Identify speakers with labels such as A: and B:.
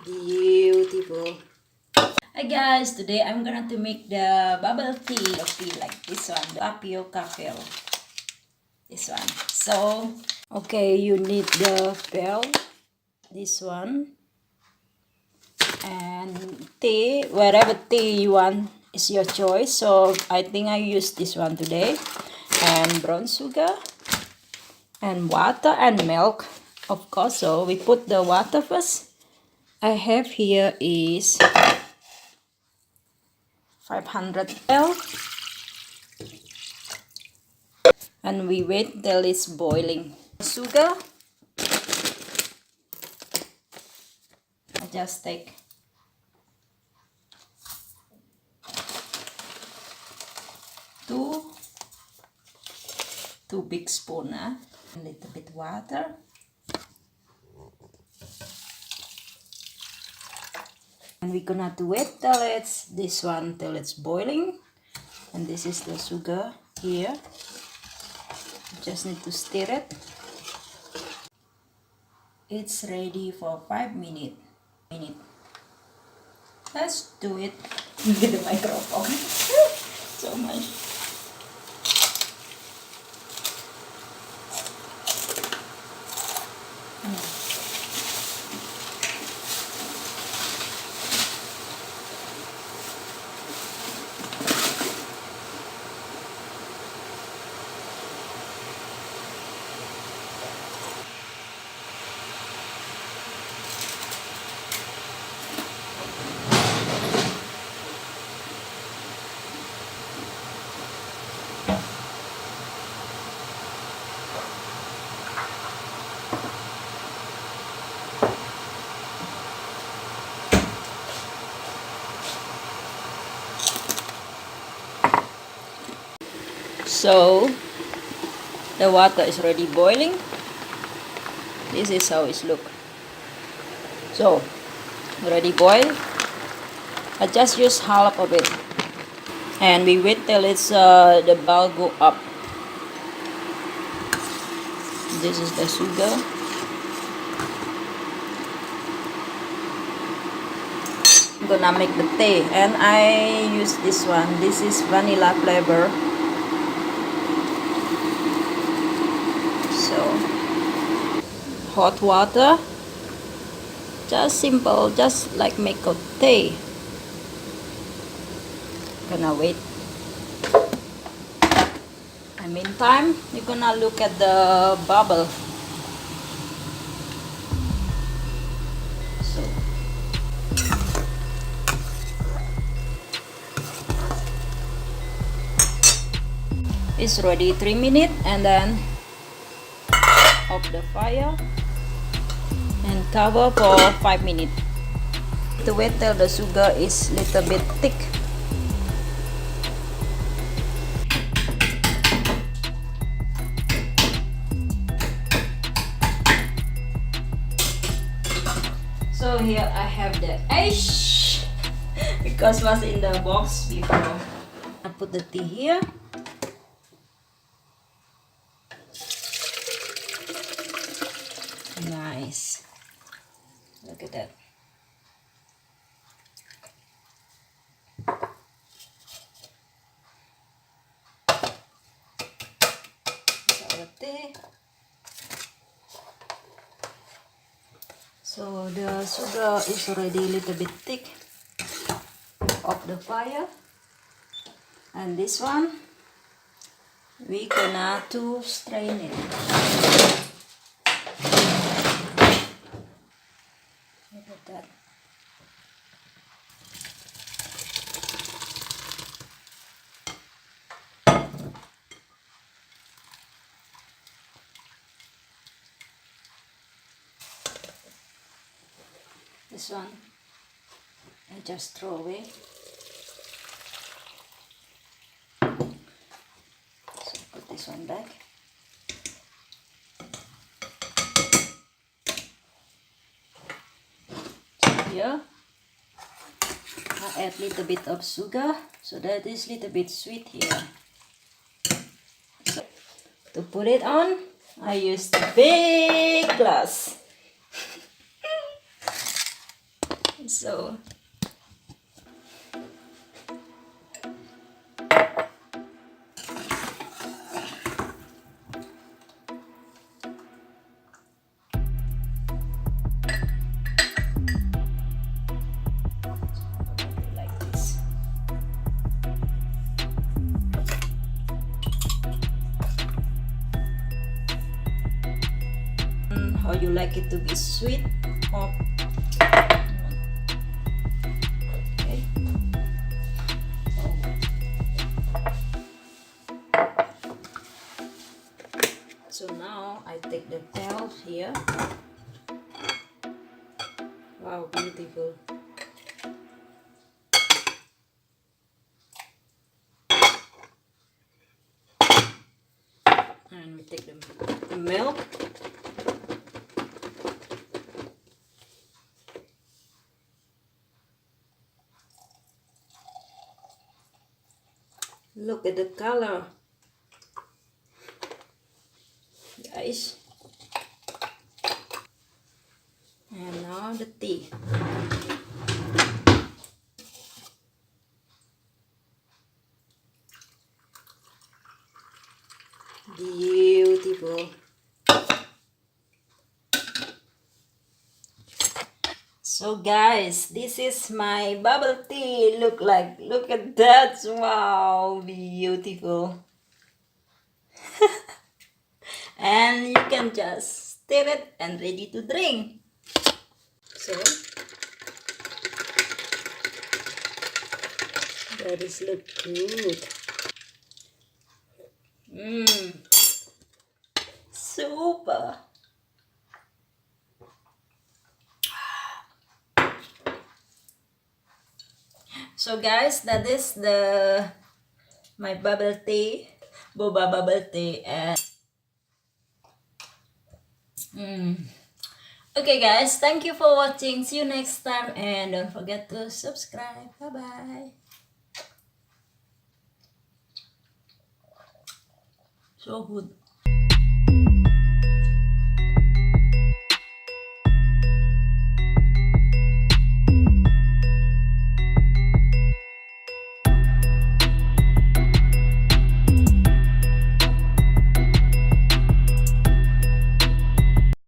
A: Beautiful. Hi guys, today I'm gonna to make the bubble tea like this one, the tapioca pill. This one. So, okay, you need the pill, this one, and tea, whatever tea you want is your choice. So I think I use this one today, and brown sugar, and water and milk, of course. So we put the water first. I have here is 500 ml, and we wait till it's boiling. Sugar, I just take two big spoon, a little bit water, and we're gonna to wait till it's till it's boiling. And this is the sugar here. Just need to stir it. It's ready for 5 minutes. Let's do it with the microphone. So much. So the water is already boiling. This is how it looks. So already boiled. I just use half of it, and we wait till it's the bowl go up. This is the sugar. I'm gonna make the tea, and I use this one. This is vanilla flavor. So hot water, just simple, just like make a tea. Gonna wait. And meantime, you're gonna look at the bubble. So it's ready 3 minutes, and then off the fire and cover for 5 minutes. To wait till the sugar is little bit thick. So here I have the ice because was in the box before. I put the tea here. Nice. Look at that. So the tea. So the sugar is already a little bit thick. Off the fire. And this one, we gonna to strain it. Look at that. This one, I just throw away. So put this one back. So here, I add little bit of sugar, so that is little bit sweet here. So to put it on, I use the big glass. So like this. How you like it to be sweet or okay. So now I take the tail here. Wow, beautiful. And we take the milk. Look at the color, guys. And now the tea. Beautiful. So guys, this is my bubble tea. Look at that. Wow, beautiful. And you can just stir it and ready to drink. So that is look good. Super. So guys, that is my bubble tea, boba bubble tea, and okay guys, thank you for watching. See you next time, and don't forget to subscribe. Bye bye. So good.